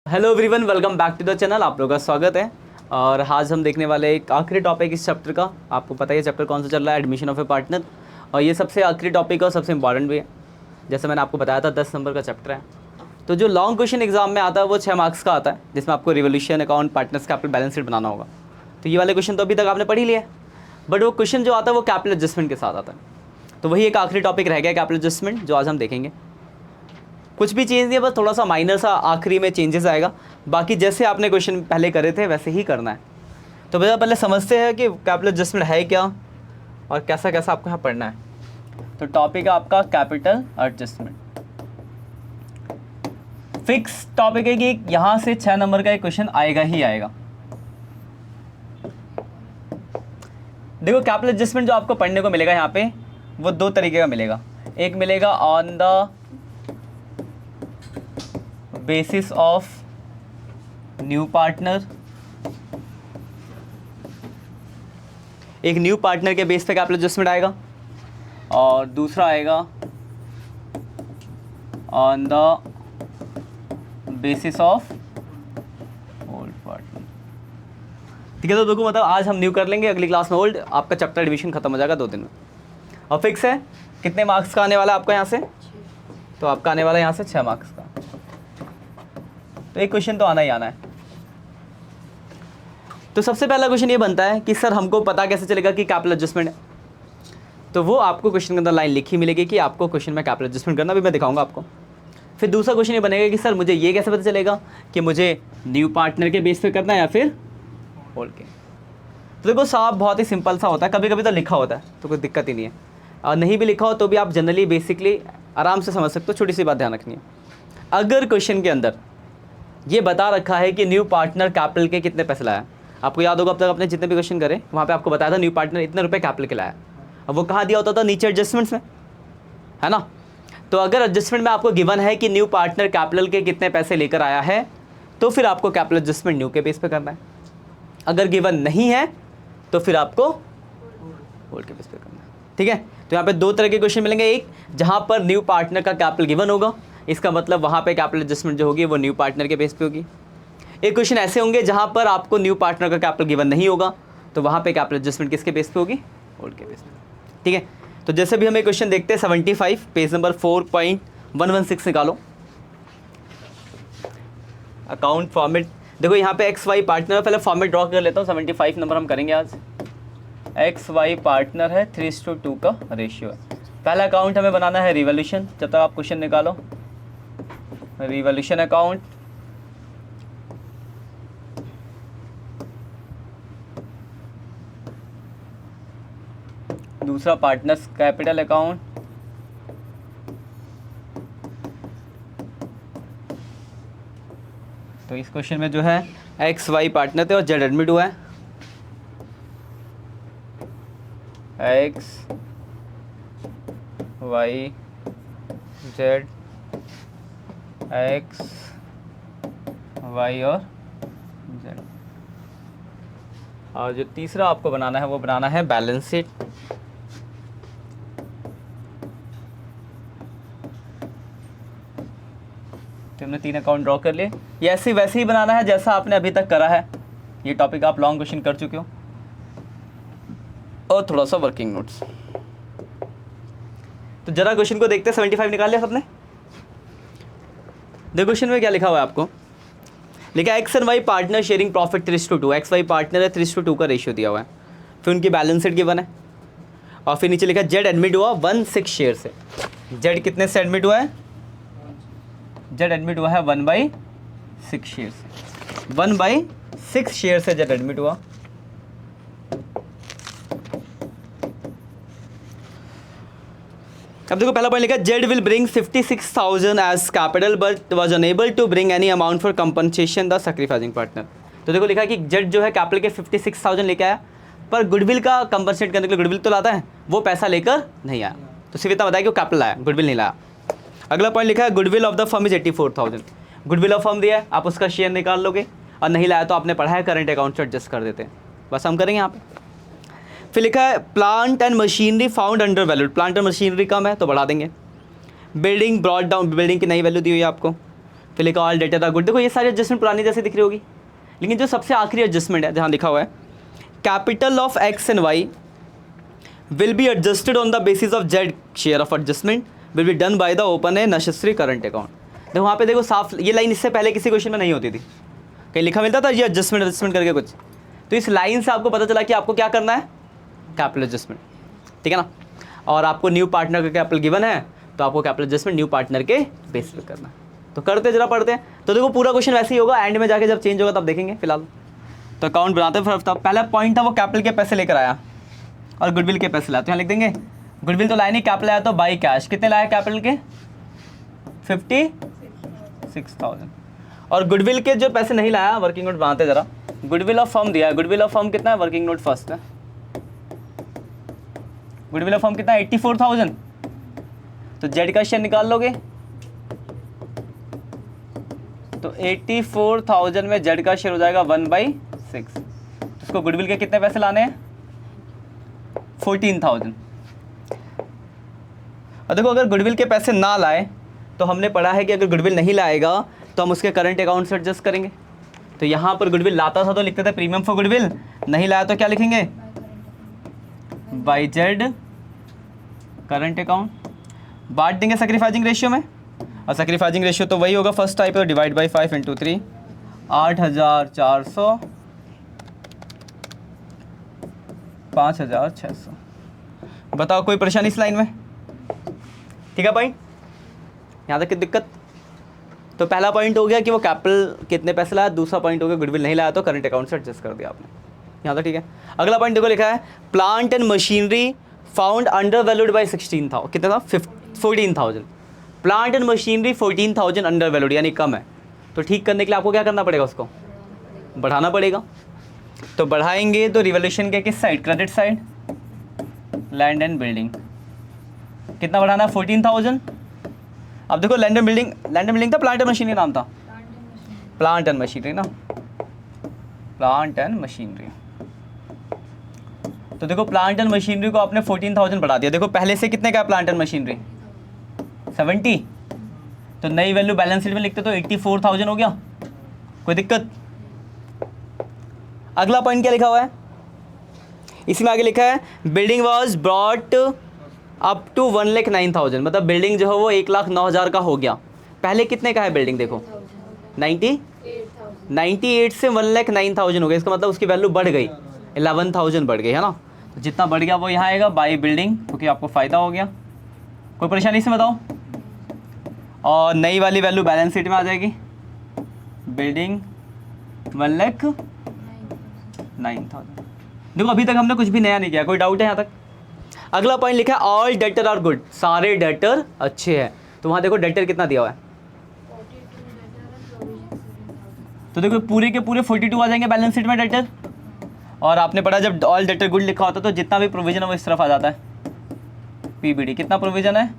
Hello everyone, welcome back to the channel. आप लोगों का स्वागत है। और आज हम देखने वाले एक आखिरी टॉपिक इस चैप्टर का। आपको पता है चैप्टर कौन सा चल रहा है, एडमिशन ऑफ ए पार्टनर। और ये सबसे आखिरी टॉपिक और सबसे इंपॉर्टेंट भी है। जैसे मैंने आपको बताया था 10 नंबर का चैप्टर है। तो जो लॉन्ग क्वेश्चन एग्जाम में आता है वो 6 मार्क्स का आता है, जिसमें आपको revaluation account, partners capital, balance sheet बनाना होगा। तो ये वाले क्वेश्चन तो अभी तक आपने पढ़ ही लिया है, बट वो क्वेश्चन जो आता है वो कैपिटल एडजस्टमेंट के साथ आता है। तो वही एक आखिरी टॉपिक रह गया कैपिटल एडजस्टमेंट, जो आज हम देखेंगे। कुछ भी चेंज नहीं है, बस थोड़ा सा माइनर सा आखिरी में चेंजेस आएगा। बाकी जैसे आपने क्वेश्चन पहले करे थे वैसे ही करना है। तो भैया पहले समझते हैं कि कैपिटल एडजस्टमेंट है क्या और कैसा कैसा आपको यहाँ पढ़ना है। तो टॉपिक है आपका कैपिटल एडजस्टमेंट। फिक्स टॉपिक है कि यहाँ से 6 नंबर का एक क्वेश्चन आएगा ही आएगा। देखो कैपिटल एडजस्टमेंट जो आपको पढ़ने को मिलेगा यहाँ पे वो 2 तरीके का मिलेगा। एक मिलेगा on the basis of new partner, एक न्यू पार्टनर के बेस पे कैपिटल एडजस्टमेंट आएगा। और दूसरा आएगा on the basis of old partner. ठीक है, तो देखो मतलब आज हम न्यू कर लेंगे, अगली क्लास में ओल्ड। आपका चैप्टर एडमिशन खत्म हो जाएगा 2 दिन में। और फिक्स है कितने मार्क्स का आने वाला है आपका यहाँ से, तो आपका आने वाला है यहाँ से 6 मार्क्स का। तो एक क्वेश्चन तो आना ही आना है। तो सबसे पहला क्वेश्चन ये बनता है कि सर हमको पता कैसे चलेगा कि कैपिटल एडजस्टमेंट है। तो वो आपको क्वेश्चन के अंदर लाइन लिखी मिलेगी कि आपको क्वेश्चन में कैपिटल एडजस्टमेंट करना, भी मैं दिखाऊंगा आपको। फिर दूसरा क्वेश्चन ये बनेगा कि सर मुझे ये कैसे पता चलेगा कि मुझे न्यू पार्टनर के बेस पे करना है या फिर ओल्ड के। तो देखो साहब बहुत ही सिंपल सा होता है, कभी कभी तो लिखा होता है तो कोई दिक्कत ही नहीं है, और नहीं भी लिखा हो तो भी आप जनरली बेसिकली आराम से समझ सकते हो। छोटी सी बात ध्यान रखनी है, अगर क्वेश्चन के अंदर ये बता रखा है कि न्यू पार्टनर कैपिटल के कितने पैसे लाया, आपको याद होगा अब तक अपने जितने भी क्वेश्चन करे वहाँ पे आपको बताया था न्यू पार्टनर इतने रुपए कैपिटल के लाया। अब वो कहाँ दिया होता था, नीचे एडजस्टमेंट्स में, है ना। तो अगर एडजस्टमेंट में आपको गिवन है कि न्यू पार्टनर कैपिटल के कितने पैसे लेकर आया है, तो फिर आपको कैपिटल एडजस्टमेंट न्यू के बेस पे करना है। अगर गिवन नहीं है तो फिर आपको ओल्ड के बेस पे करना है। ठीक है, तो यहाँ पे 2 तरह के क्वेश्चन मिलेंगे। एक जहाँ पर न्यू पार्टनर का कैपिटल गिवन होगा, इसका मतलब वहाँ पे कैपिटल एडजस्टमेंट जो होगी वो न्यू पार्टनर के बेस पे होगी। एक क्वेश्चन ऐसे होंगे जहाँ पर आपको न्यू पार्टनर का कैपिटल गिवन नहीं होगा, तो वहाँ पे कैपिटल एडजस्टमेंट किसके बेस पे होगी, ओल्ड के बेस पे। ठीक है, तो जैसे भी हम एक क्वेश्चन देखते हैं 75 पेज नंबर 4.116 निकालो। अकाउंट फॉर्मेट, देखो यहाँ पे एक्स वाई पार्टनर, पहले फॉर्मेट ड्रॉ कर लेता हूँ। 75 नंबर हम करेंगे आज। एक्स वाई पार्टनर है, 3:2 का रेशियो है। पहला अकाउंट हमें बनाना है रिवोल्यूशन। जब तक आप क्वेश्चन निकालो, रिवोल्यूशन अकाउंट। दूसरा पार्टनर्स कैपिटल अकाउंट। तो इस क्वेश्चन में जो है एक्स वाई पार्टनर थे और जेड एडमिट हुआ है। X Y Z, X Y और जेड। और जो तीसरा आपको बनाना है वो बनाना है बैलेंस शीट। तो हमने 3 अकाउंट ड्रॉ कर लिए। ये ऐसे वैसे ही बनाना है जैसा आपने अभी तक करा है। ये टॉपिक आप लॉन्ग क्वेश्चन कर चुके हो। और थोड़ा सा वर्किंग नोट्स। तो जरा क्वेश्चन को देखते हैं। 75 निकाल लिया सबने। देखो क्वेश्चन में क्या लिखा हुआ है आपको, लिखा है X and Y partner sharing profit 3:2। X Y partner है, 3:2 का रेशियो दिया हुआ है। फिर उनकी बैलेंस शीट गिवन है। और फिर नीचे लिखा है जेड एडमिट हुआ 1/6 शेयर से। जेड कितने से एडमिट हुआ है, जेड एडमिट हुआ है 1/6 शेयर से। 1/6 शेयर से जेड एडमिट हुआ। अब देखो पहला पॉइंट लिखा है Z will bring 56,000 as capital but was unable to bring any amount for compensation the sacrificing partner. तो देखो लिखा है कि जेड जो है कैपिटल के 56,000 लेके आया, पर गुडविल का कंपनसेट करने के लिए गुडविल तो लाता है, वो पैसा लेकर नहीं आया। तो सिर्फ इतना बताया कि वो कैपिटल लाया, गुडविल नहीं लाया। अगला पॉइंट लिखा है goodwill of the firm is 84,000। Goodwill of firm दिया है, आप उसका शेयर निकाल लोगे, और नहीं लाया तो आपने पढ़ा है करंट अकाउंट से एडजस्ट कर देते हैं। बस हम करेंगे यहाँ पे। फिर लिखा है plant and machinery found undervalued. Plant and machinery कम है तो बढ़ा देंगे। बिल्डिंग ब्रॉड डाउन, बिल्डिंग की नई वैल्यू दी हुई है आपको। फिर लिखा ऑल डेटर आर गुड। देखो ये सारी एडजस्टमेंट पुरानी जैसे दिख रही होगी, लेकिन जो सबसे आखिरी एडजस्टमेंट है जहाँ लिखा हुआ है capital of X and Y will be adjusted on the basis of Z share of adjustment will be done by the open a necessary current account. देखो वहाँ पे देखो साफ, ये लाइन इससे पहले किसी क्वेश्चन में नहीं होती थी, कहीं लिखा मिलता था ये एडजस्टमेंट करके कुछ, तो इस लाइन से आपको पता चला कि आपको क्या करना है, कैपिटल एडजस्टमेंट, ठीक है ना। और आपको न्यू पार्टनर का कैपिटल गिवन है, तो आपको कैपिटल एडजस्टमेंट न्यू पार्टनर के बेस पे करना है। तो करते जरा पढ़ते हैं। तो देखो पूरा क्वेश्चन वैसे ही होगा, एंड में जाके जब चेंज होगा तब देखेंगे। फिलहाल तो अकाउंट बनाते हैं। फिर पहला पॉइंट था वो कैपिटल के पैसे लेकर आया और गुडविल के पैसे लाया, तो यहाँ लिख देंगे गुडविल तो लाया नहीं, कैपिटल आया तो बाई कैश। कितने लाया कैपिटल के 56,000। और गुडविल के जो पैसे नहीं लाया, वर्किंग नोट बनाते जरा। गुडविल ऑफ फर्म दिया है, गुडविल ऑफ फर्म कितना है, वर्किंग नोट फर्स्ट है, गुडविल ऑफ फर्म कितना है 84,000। तो जेड का शेयर निकाल लोगे तो 84,000 में जेड का शेयर हो जाएगा 1/6। तो उसको गुडविल के कितने पैसे लाने हैं 14,000। और देखो अगर गुडविल के पैसे ना लाए तो हमने पढ़ा है कि अगर गुडविल नहीं लाएगा तो हम उसके करंट अकाउंट से एडजस्ट करेंगे। तो यहाँ पर गुडविल लाता था तो लिखते थे प्रीमियम फॉर गुडविल, नहीं लाया तो क्या लिखेंगे बाई जेड करंट अकाउंट। बांट देंगे सैक्रिफाइसिंग रेशियो में, और सैक्रिफाइसिंग रेशियो तो वही होगा फर्स्ट टाइप, तो डिवाइड बाई 5 × 3 8,400 5,600। बताओ कोई परेशानी इस लाइन में, ठीक है भाई, यहाँ तक की दिक्कत। तो पहला पॉइंट हो गया कि वो कैपिटल कितने पैसे लाया, दूसरा पॉइंट हो गया गुडविल नहीं लाया तो करंट अकाउंट से एडजस्ट कर दिया आपने, यहाँ तक ठीक है। अगला पॉइंट देखो लिखा है plant and machinery found under valued by 16,000, कितना था 14,000। Plant and machinery 14,000 under valued यानी कम है, तो ठीक करने के लिए आपको क्या करना पड़ेगा, उसको बढ़ाना पड़ेगा। तो बढ़ाएंगे तो रिवोल्यूशन के किस side, credit side, land and building. कितना बढ़ाना है 14,000। अब देखो लैंड एंड बिल्डिंग था, प्लांट एंड मशीनरी नाम था, प्लांट एंड मशीनरी ना, प्लांट एंड मशीनरी। तो देखो प्लांट एंड मशीनरी को आपने 14,000 बढ़ा दिया। देखो पहले से कितने का है प्लांट एंड मशीनरी 70, तो नई वैल्यू बैलेंस शीट में लिखते तो 84,000 हो गया, कोई दिक्कत। अगला पॉइंट क्या लिखा हुआ है, इसी में आगे लिखा है building was brought up to 1,09,000, मतलब बिल्डिंग जो है वो 1,09,000 का हो गया। पहले कितने का है बिल्डिंग, देखो 98 से 1,09,000 हो गया, इसका मतलब उसकी वैल्यू बढ़ गई, 11,000 बढ़ गई है ना। तो जितना बढ़ गया वो यहाँ आएगा बाई बिल्डिंग, क्योंकि आपको फ़ायदा हो गया। कोई परेशानी इसमें बताओ। और नई वाली वैल्यू बैलेंस शीट में आ जाएगी, बिल्डिंग 1,09,000। देखो अभी तक हमने कुछ भी नया नहीं किया, कोई डाउट है यहाँ तक। अगला पॉइंट लिखा है ऑल डेटर आर गुड, सारे डेटर अच्छे हैं। तो वहाँ देखो डेटर कितना दिया हुआ है, तो देखो पूरे के पूरे 42 आ जाएंगे बैलेंस शीट में डेटर। और आपने पढ़ा जब ऑल डेटर गुड लिखा होता है तो जितना भी प्रोविजन है वो इस तरफ आ जाता है, पीबीडी। कितना प्रोविजन है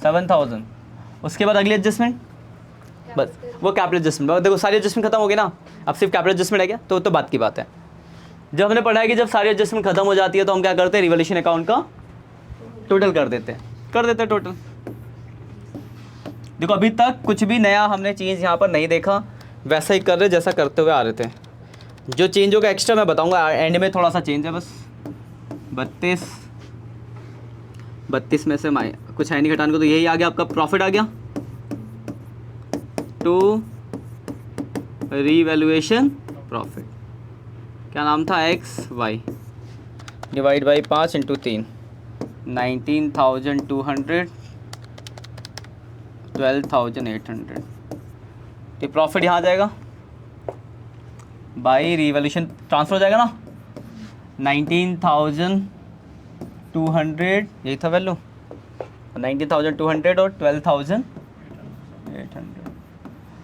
7,000। उसके बाद अगली एडजस्टमेंट, बस वो कैपिटल एडजस्टमेंट। देखो सारी एडजस्टमेंट खत्म हो गई ना, अब सिर्फ कैपिटल एडजस्टमेंट है क्या, तो बात की बात है। जब हमने पढ़ा है कि जब सारी एडजस्टमेंट खत्म हो जाती है तो हम क्या करते हैं, रिवोल्यूशन अकाउंट का टोटल कर देते हैं टोटल। देखो अभी तक कुछ भी नया हमने चीज़ यहाँ पर नहीं देखा, वैसा ही कर रहे जैसा करते हुए आ रहे थे। जो चेंज होगा एक्स्ट्रा मैं बताऊंगा एंड में, थोड़ा सा चेंज है बस। 32 में से कुछ है नहीं घटाने को, तो यही आ गया आपका प्रॉफिट आ गया टू रीवैल्यूएशन प्रॉफिट। क्या नाम था, XY डिवाइड बाई 5 × 3 19,200 12,800। तो प्रॉफिट यहाँ आ जाएगा बाई रिवॉल्यूशन ट्रांसफर हो जाएगा ना, 19,200 यही था वैल्यू, 19,200 और 12,800।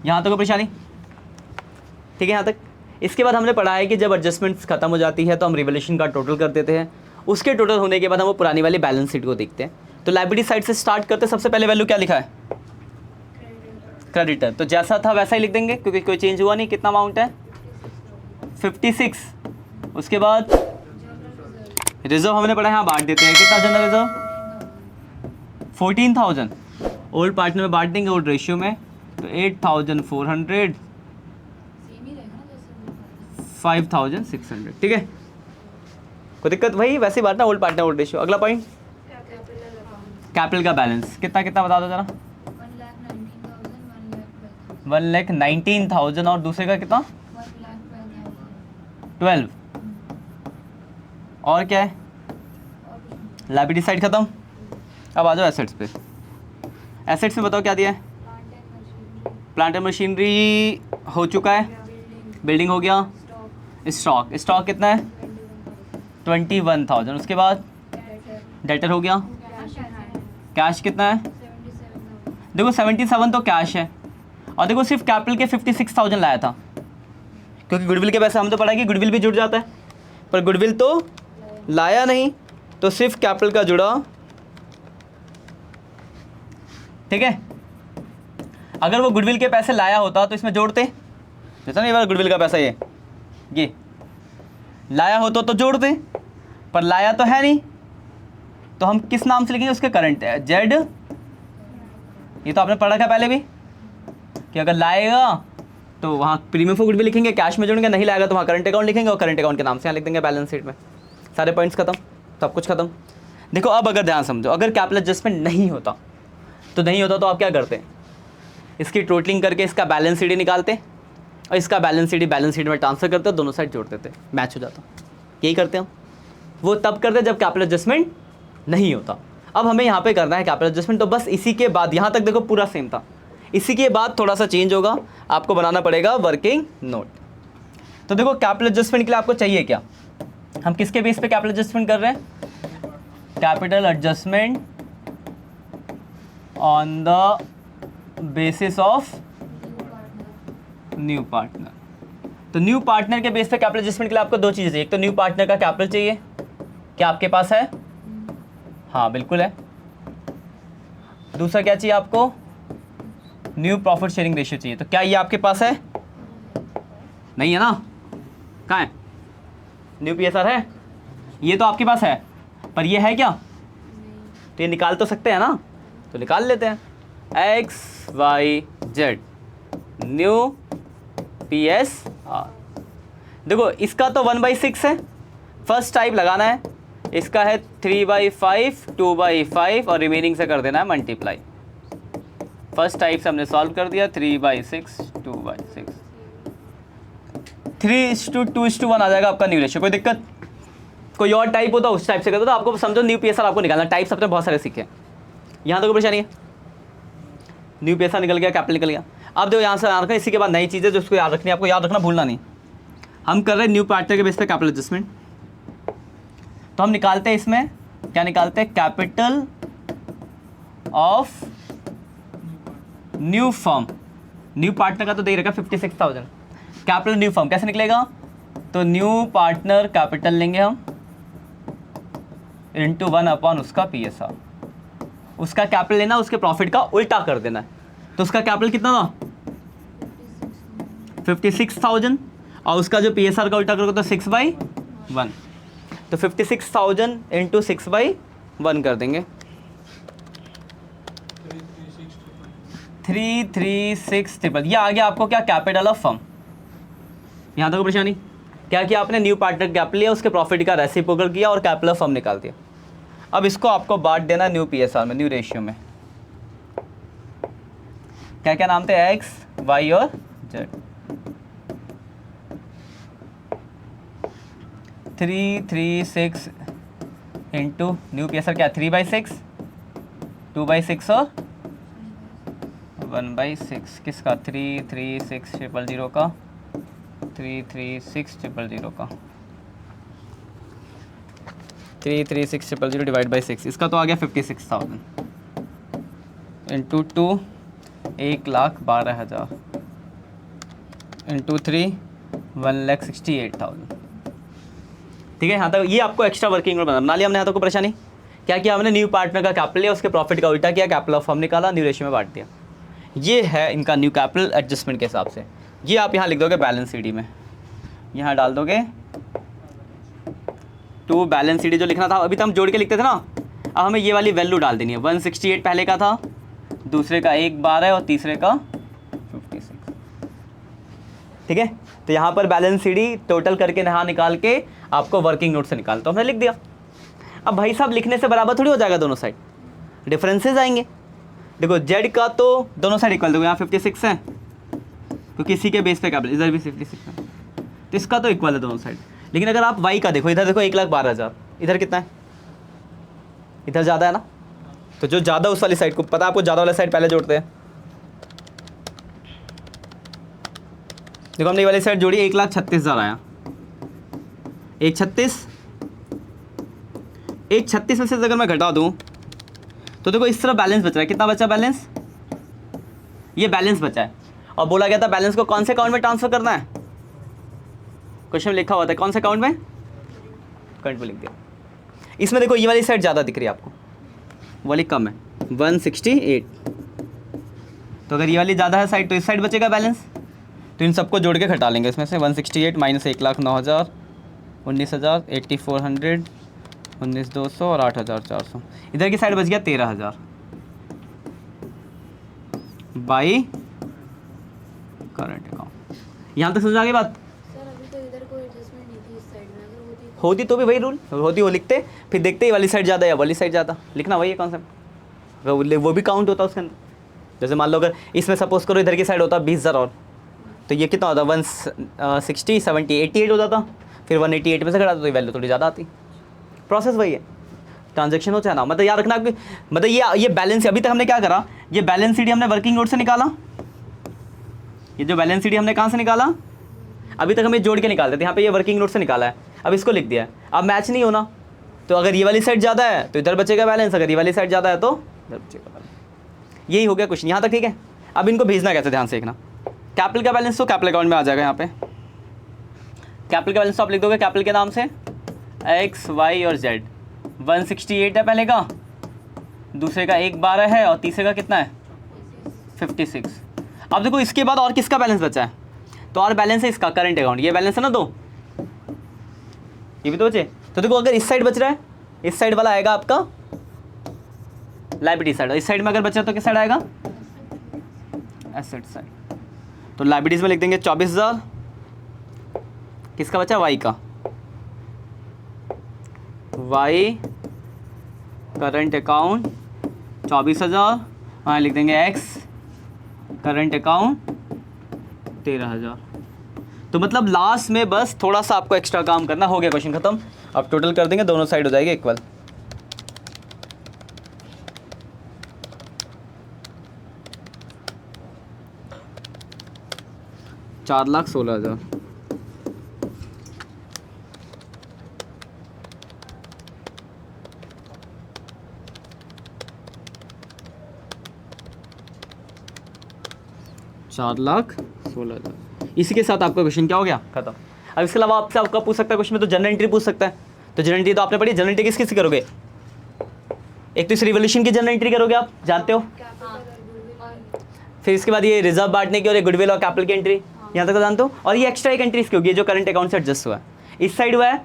यहाँ तक कोई परेशानी, ठीक है यहाँ तक। इसके बाद हमने पढ़ा है कि जब एडजस्टमेंट्स खत्म हो जाती है तो हम रिवोल्यूशन का टोटल कर देते हैं। उसके टोटल होने के बाद हम वो पुरानी वाली बैलेंस शीट को देखते हैं। तो लायबिलिटी साइड से स्टार्ट करते हैं। सबसे पहले वैल्यू क्या लिखा है, क्रेडिटर। तो जैसा था वैसा ही लिख देंगे क्योंकि कोई चेंज हुआ नहीं। कितना अमाउंट है 56। उसके बाद रिजर्व हमने पढ़ा है, यहाँ बांट देते हैं। कितना जनरल रिजर्व 14,000 ओल्ड पार्टनर में बांट देंगे, ओल्ड रेशियो में तो 8,400, 5,600, ठीक है, कोई दिक्कत? वही वैसी बात ना, ओल्ड पार्टनर ओल्ड रेशियो। अगला पॉइंट, कैपिटल का बैलेंस कितना कितना बता दो जरा। 1,19,000 और दूसरे का कितना 12। और क्या है, लायबिलिटी साइड खत्म। अब आ जाओ एसेट्स पे। एसेट्स में बताओ क्या दिया है। प्लांट एंड मशीनरी हो चुका है, बिल्डिंग हो गया, स्टॉक, स्टॉक कितना है 21,000। उसके बाद डेटर हो गया, कैश कितना है, देखो 77 तो कैश है, और देखो सिर्फ कैपिटल के 56,000 लाया था, क्योंकि गुडविल के पैसे हम तो पढ़ा कि गुडविल भी जुड़ जाता है, पर गुडविल तो लाया नहीं, तो सिर्फ कैपिटल का जुड़ा, ठीक है। अगर वो गुडविल के पैसे लाया होता तो इसमें जोड़ते, जैसा नहीं बार गुडविल का पैसा ये लाया होता तो जोड़ते, पर लाया तो है नहीं, तो हम किस नाम से लिखेंगे, उसके करंट है जेड। ये तो आपने पढ़ा था पहले भी कि अगर लाएगा तो वहाँ प्रीमियम फॉर गुडविल लिखेंगे, कैश में जोड़ेंगे, नहीं लाएगा तो वहाँ करंट अकाउंट लिखेंगे, और करंट अकाउंट के नाम से यहाँ लिख देंगे बैलेंस शीट में। सारे पॉइंट्स खत्म, सब कुछ खत्म। देखो अब अगर ध्यान समझो, अगर कैपिटल एडजस्टमेंट नहीं होता तो आप क्या करते हैं, इसकी टोटलिंग करके इसका बैलेंस शीट निकालते और इसका बैलेंस शीट में ट्रांसफर करते, दोनों साइड जोड़ देते, मैच हो जाता। यही करते हैं हम, वो तब करते जब कैपिटल एडजस्टमेंट नहीं होता। अब हमें यहाँ पे करना है कैपिटल एडजस्टमेंट, तो बस इसी के बाद, यहाँ तक देखो पूरा सेम था, इसी के बाद थोड़ा सा चेंज होगा, आपको बनाना पड़ेगा वर्किंग नोट। तो देखो कैपिटल एडजस्टमेंट के लिए आपको चाहिए क्या, हम किसके बेस पे कैपिटल एडजस्टमेंट कर रहे हैं, capital adjustment on the basis of new partner. तो न्यू पार्टनर के बेस पे कैपिटल एडजस्टमेंट के लिए आपको दो चीज़ें चाहिए, एक तो न्यू पार्टनर का कैपिटल चाहिए, क्या आपके पास है, हाँ बिल्कुल है। दूसरा क्या चाहिए आपको, न्यू प्रॉफिट शेयरिंग रेशियो चाहिए, तो क्या ये आपके पास है, नहीं है ना, कहाँ है, न्यू पीएसआर है, ये तो आपके पास है, पर ये है क्या, तो ये निकाल तो सकते हैं ना, तो निकाल लेते हैं, XYZ न्यू PSR। देखो इसका तो 1/6 है, फर्स्ट टाइप लगाना है, इसका है 3/5, 2/5 और रिमेनिंग से कर देना है मल्टीप्लाई। फर्स्ट टाइप से हमने सॉल्व कर दिया, 3/6, 2/6, 3:2:1 आ जाएगा आपका न्यू रेशियो। कोई दिक्कत, कोई और टाइप होता उस टाइप से करता, तो आपको समझो न्यू पीएसआर आपको निकालना, टाइप्स अपने बहुत सारे सीखे, यहाँ तो कोई परेशानी है, न्यू पीएसआर निकल गया, कैपिटल निकल गया। अब देखो यहाँ से याद रखना, इसी के बाद नई चीज़ें जो उसको याद रखनी है, आपको याद रखना, भूलना नहीं। हम कर रहे हैं न्यू पार्टनर के बेस पे कैपिटल एडजस्टमेंट, तो हम निकालते हैं इसमें क्या निकालते हैं, capital of new firm. New partner का तो दे रखा 56,000, कैपिटल न्यू फर्म कैसे निकलेगा, तो न्यू पार्टनर कैपिटल लेंगे हम इंटू 1 उसका PSR, उसका कैपिटल लेना, उसके प्रॉफिट का उल्टा कर देना है। तो उसका कैपिटल कितना था 56,000, और उसका जो PSR का उल्टा करोगे तो 6/1, तो 56,000 इंटू 6/1 कर देंगे, 336,000। ये आ गया आपको क्या, कैपिटल ऑफ फर्म। यहाँ तक कोई परेशानी, क्या किया आपने, न्यू पार्टनर कैपिटल लिया, उसके प्रॉफिट का रेसिप्रोकल किया और कैपिटल ऑफ फर्म निकाल दिया। अब इसको आपको बांट देना न्यू PSR में, न्यू रेशियो में, क्या क्या नाम थे, X, Y और Z। 336 इंटू न्यू PSR क्या, 3/6, 2/6 और 1/6, किसका 336,000 का, 336,000 का, 336,000 डिवाइड बाई 6, इसका तो आ गया 56,000 इंटू 2, 1,12,000 इंटू 3, 1,68,000। ठीक है, यहाँ तक ये आपको एक्स्ट्रा वर्किंग नोट बना लिया हमने। यहाँ तक कोई परेशानी, क्या किया हमने, न्यू पार्टनर का कैपिटल लिया, उसके प्रॉफिट का उल्टा किया, कैपिटल ऑफ फर्म निकाला, न्यू रेशियो में बांट दिया। ये है इनका न्यू कैपिटल एडजस्टमेंट के हिसाब से। ये आप यहाँ लिख दोगे बैलेंस शीट में, यहाँ डाल दोगे टू बैलेंस शीट जो लिखना था, अभी तो हम जोड़ के लिखते थे ना, अब हमें ये वाली वैल्यू डाल देनी है। 168 पहले का था, दूसरे का 1,12 और तीसरे का ठीक है। तो यहाँ पर बैलेंस सीडी टोटल करके यहाँ निकाल के आपको वर्किंग नोट से निकाल, तो हमने लिख दिया। अब भाई साहब लिखने से बराबर थोड़ी हो जाएगा, दोनों साइड डिफरेंसेस आएंगे। देखो जेड का तो दोनों साइड इक्वल, देखो यहाँ 56 है क्योंकि इसी के बेस पे कैपिटल, इधर भी 56 है, तो इसका तो इक्वल है दोनों साइड। लेकिन अगर आप वाई का देखो, इधर देखो 1,12,000, इधर कितना है, इधर ज़्यादा है ना, तो जो ज़्यादा उस वाली साइड को पता है आपको, ज़्यादा वाला साइड पहले जोड़ते हैं। देखो हमने ये वाली साइड जोड़ी, 1,36,000 आया, 1,36 में से अगर मैं घटा दूँ तो देखो इस तरफ बैलेंस बच रहा है, कितना बचा बैलेंस, ये बैलेंस बचा है। और बोला गया था बैलेंस को कौन से अकाउंट में ट्रांसफर करना है, क्वेश्चन में लिखा हुआ था कौन से अकाउंट में, करंट में लिख दिया। इसमें देखो ये वाली साइड ज़्यादा दिख रही है आपको, वाली कम है 168, तो अगर ये वाली ज़्यादा है साइड तो इस साइड बचेगा बैलेंस, तो इन सबको जोड़ के घटा लेंगे इसमें से 168 माइनस 1,09,000, 19,000, 8,400, 19,200 और 8,400, इधर की साइड बच गया 13,000 बाई करंट अकाउंट। यहाँ तक समझ आ गई बात। सर अभी तो इधर कोई एडजस्टमेंट नहीं थी इस साइड में, अगर होती तो भी वही रूल होती, वो लिखते फिर देखते ही वाली साइड ज़्यादा या वाली साइड ज़्यादा, लिखना वही है कॉन्सेप्ट, वो भी काउंट होता है उसके अंदर। जैसे मान लो अगर इसमें सपोज करो इधर की साइड होता 20,000 और, तो ये कितना होता 160, 70, 88 हो जाता, फिर 188 में से घटाता तो वैल्यू थोड़ी ज़्यादा आती। प्रोसेस वही है, ट्रांजेक्शन हो चाहे ना, मतलब याद रखना कि मतलब ये बैलेंस, अभी तक हमने क्या करा, ये बैलेंस शीट हमने वर्किंग नोट से निकाला, ये जो बैलेंस शीट हमने कहाँ से निकाला, अभी तक हमें जोड़ के निकालते थे, यहाँ पे ये वर्किंग नोट से निकाला है, अब इसको लिख दिया है। अब मैच नहीं होना, तो अगर ये वाली साइड ज़्यादा है तो इधर बचेगा बैलेंस, अगर ये वाली साइड ज़्यादा है तो इधर बचेगा बैलेंस। यही हो गया क्वेश्चन यहाँ तक, ठीक है। अब इनको भेजना कैसे, ध्यान से देखना। कैपिटल का बैलेंस तो कैपिटल अकाउंट में आ जाएगा, यहाँ पे कैपिटल का बैलेंस तो आप लिख दोगे कैपिटल के नाम से एक्स वाई और जेड। 168 है पहले का, दूसरे का 1,12 है और तीसरे का कितना है 56। अब देखो इसके बाद और किसका बैलेंस बचा है, तो और बैलेंस है इसका करंट अकाउंट, ये बैलेंस है ना दो, ये भी तो बचे। तो देखो अगर इस साइड बच रहा है, इस साइड वाला आएगा आपका लायबिलिटी साइड, इस साइड में अगर बचा तो किस साइड आएगा एसेट साइड। तो लायबिलिटीज में लिख देंगे 24,000, किसका बचा वाई का, वाई करंट अकाउंट 24,000, वहाँ लिख देंगे एक्स करंट अकाउंट 13,000। तो मतलब लास्ट में बस थोड़ा सा आपको एक्स्ट्रा काम करना, हो गया क्वेश्चन खत्म। अब टोटल कर देंगे, दोनों साइड हो जाएगी इक्वल। $4,16,000। $4,16,000। इसी के साथ आपका क्वेश्चन क्या हो गया खत्म। अब इसके अलावा आपसे आपका पूछ सकता है क्वेश्चन में, तो जनरल एंट्री पूछ सकता है। तो जनरल एंट्री तो आपने पढ़ी, जनरल एंट्री किस किस करोगे, एक तो इस रिवोल्यूशन की जनरल एंट्री करोगे आप जानते हो, फिर इसके बाद ये रिजर्व बांटने की और ये गुडविल और कैपिटल की एंट्री, यहाँ तक तो जानते हो। और ये एक्स्ट्रा एक एंट्री इसकी होगी जो करंट अकाउंट से एडजस्ट हुआ है, इस साइड हुआ है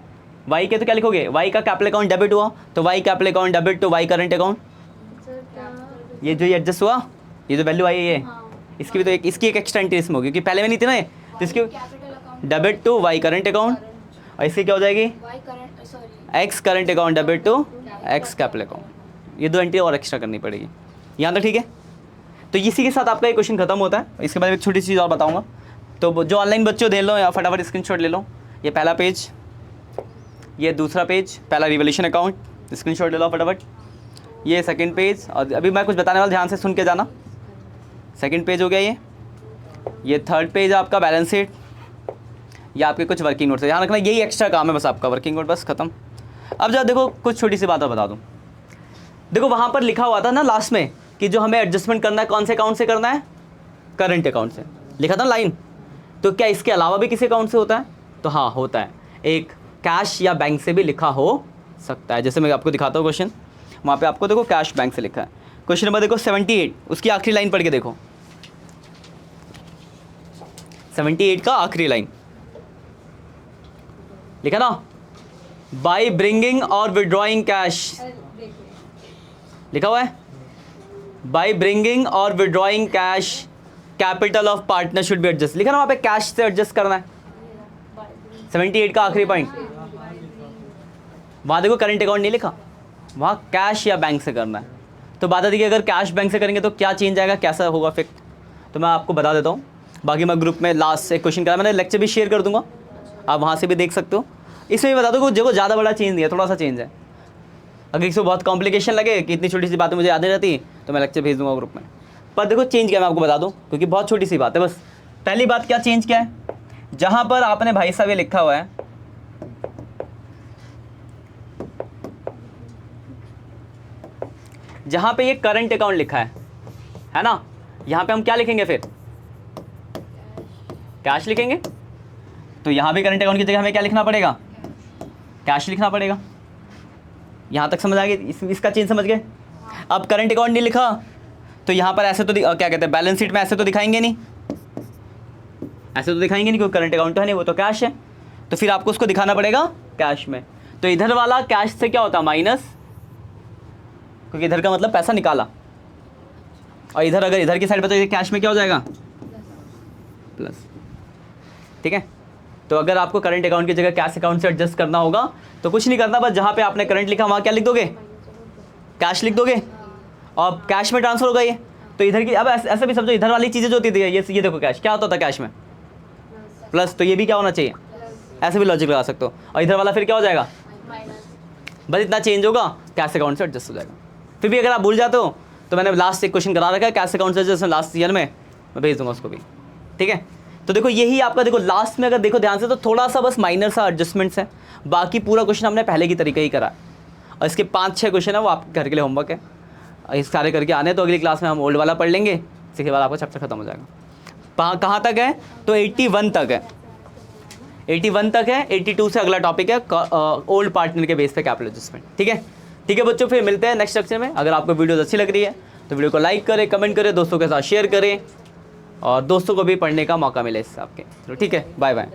वाई के, तो क्या लिखोगे वाई का कैपिटल अकाउंट डेबिट हुआ, तो Y capital account debit to Y current account, ये जो ये एडजस्ट हुआ, ये जो वैल्यू आई है ये, इसकी भी तो एक इसकी एक एक्स्ट्रा एंट्री इसमें होगी, क्योंकि पहले में नहीं थी ना ये, तो इसकी debit to Y current account, और इसकी क्या हो जाएगी X current account debit to X capital account. ये दो एंट्री और एक्स्ट्रा करनी पड़ेगी, यहाँ तक ठीक है। तो इसी के साथ आपका ये क्वेश्चन खत्म होता है। इसके बाद एक छोटी सी चीज़ और बताऊंगा, तो जो ऑनलाइन बच्चों देख लो या फटाफट स्क्रीनशॉट ले लो। ये पहला पेज, ये दूसरा पेज, पहला रिवोल्यूशन अकाउंट, स्क्रीनशॉट ले लो फटाफट। ये सेकंड पेज, और अभी मैं कुछ बताने वाला, ध्यान से सुन के जाना। सेकंड पेज हो गया ये थर्ड पेज आपका बैलेंस शीट, ये आपके कुछ वर्किंग नोट्स है, ध्यान रखना यही एक्स्ट्रा काम है बस आपका, वर्किंग नोट बस खत्म। अब जब देखो कुछ छोटी सी बात और बता दूँ, देखो वहाँ पर लिखा हुआ था ना लास्ट में कि जो हमें एडजस्टमेंट करना है कौन से अकाउंट से करना है, करंट अकाउंट से लिखा था लाइन। तो क्या इसके अलावा भी किसी अकाउंट से होता है, तो हाँ होता है, एक कैश या बैंक से भी लिखा हो सकता है। जैसे मैं आपको दिखाता हूँ क्वेश्चन, वहाँ पे आपको देखो कैश बैंक से लिखा है। क्वेश्चन नंबर देखो 78, उसकी आखिरी लाइन पढ़ के देखो, 78 का आखिरी लाइन लिखा ना, बाय ब्रिंगिंग और विड्रॉइंग कैश लिखा हुआ है, बाय ब्रिंगिंग और withdrawing cash capital of partner should be adjust, लिखा ना वहाँ पे कैश से एडजस्ट करना है। 78 का आखिरी पॉइंट, वहाँ देखो करंट अकाउंट नहीं लिखा, वहाँ कैश या बैंक से करना है। तो बात आती है कि अगर कैश बैंक से करेंगे तो क्या चेंज आएगा, कैसा होगा इफेक्ट, तो मैं आपको बता देता हूँ। बाकी मैं ग्रुप में लास्ट एक क्वेश्चन करा, मैंने लेक्चर भी शेयर कर दूंगा, आप वहाँ से भी देख सकते हो। इसमें भी बता दो कि देखो ज़्यादा बड़ा चेंज नहीं है, थोड़ा सा चेंज है। अगर किसी को बहुत कॉम्प्लिकेशन लगे कि इतनी छोटी सी बातें मुझे याद नहीं रहती, तो मैं लेक्चर भेज दूंगा ग्रुप में। पर देखो चेंज क्या मैं आपको बता दूं, क्योंकि बहुत छोटी सी बात है बस। पहली बात क्या चेंज क्या है, जहां पर आपने भाई साहब ये लिखा हुआ है, जहां पे ये करंट अकाउंट लिखा है ना, यहां पे हम क्या लिखेंगे फिर, कैश लिखेंगे। तो यहां भी करंट अकाउंट की जगह हमें क्या लिखना पड़ेगा, कैश लिखना पड़ेगा। यहां तक समझ आ गई, इसका चेंज समझ गए। अब करंट अकाउंट नहीं लिखा तो यहाँ पर ऐसे तो क्या कहते हैं, बैलेंस शीट में ऐसे तो दिखाएंगे नहीं, ऐसे तो दिखाएंगे नहीं, क्योंकि करंट अकाउंट तो है नहीं, वो तो कैश है। तो फिर आपको उसको दिखाना पड़ेगा कैश में। तो इधर वाला कैश से क्या होता है, माइनस, क्योंकि इधर का मतलब पैसा निकाला, और इधर अगर इधर की साइड पर तो कैश में क्या हो जाएगा, प्लस। ठीक है, तो अगर आपको करंट अकाउंट की जगह कैश अकाउंट से एडजस्ट करना होगा तो कुछ नहीं करना, बस जहाँ पे आपने करंट लिखा वहाँ क्या लिख दोगे, कैश लिख दोगे, और कैश में ट्रांसफर होगा ये। तो इधर की अब ऐसे भी समझो, इधर वाली चीज़ें जो होती थी, ये देखो कैश क्या होता था कैश में, प्लस, तो ये भी क्या होना चाहिए, ऐसे भी लॉजिक लगा सकते हो। और इधर वाला फिर क्या हो जाएगा, बस इतना चेंज होगा, कैश अकाउंट से एडजस्ट हो जाएगा। फिर भी अगर आप भूल जाते हो तो मैंने लास्ट एक क्वेश्चन करा रखा है कैश अकाउंट से एडजस्ट, लास्ट ईयर में मैं भेज दूंगा उसको भी। ठीक है, तो देखो यही आपका, देखो लास्ट में अगर देखो ध्यान से तो थोड़ा सा बस माइनर सा एडजस्टमेंट्स है, बाकी पूरा क्वेश्चन हमने पहले की तरीके ही करा है। और इसके 5-6 क्वेश्चन है वो आपके घर के लिए होमवर्क है, इस सारे करके आने, तो अगली क्लास में हम ओल्ड वाला पढ़ लेंगे, इसके बाद आपका चैप्टर खत्म हो जाएगा। कहाँ तक है, तो 81 तक है, 81 तक है। 82 से अगला टॉपिक है ओल्ड पार्टनर के बेस पे कैपिटल एडजस्टमेंट। ठीक है बच्चों, फिर मिलते हैं नेक्स्ट लेक्चर में। अगर आपको वीडियो अच्छी लग रही है तो वीडियो को लाइक करें, कमेंट करें, दोस्तों के साथ शेयर करें, और दोस्तों को भी पढ़ने का मौका मिले इससे आपके। तो ठीक है, बाय बाय।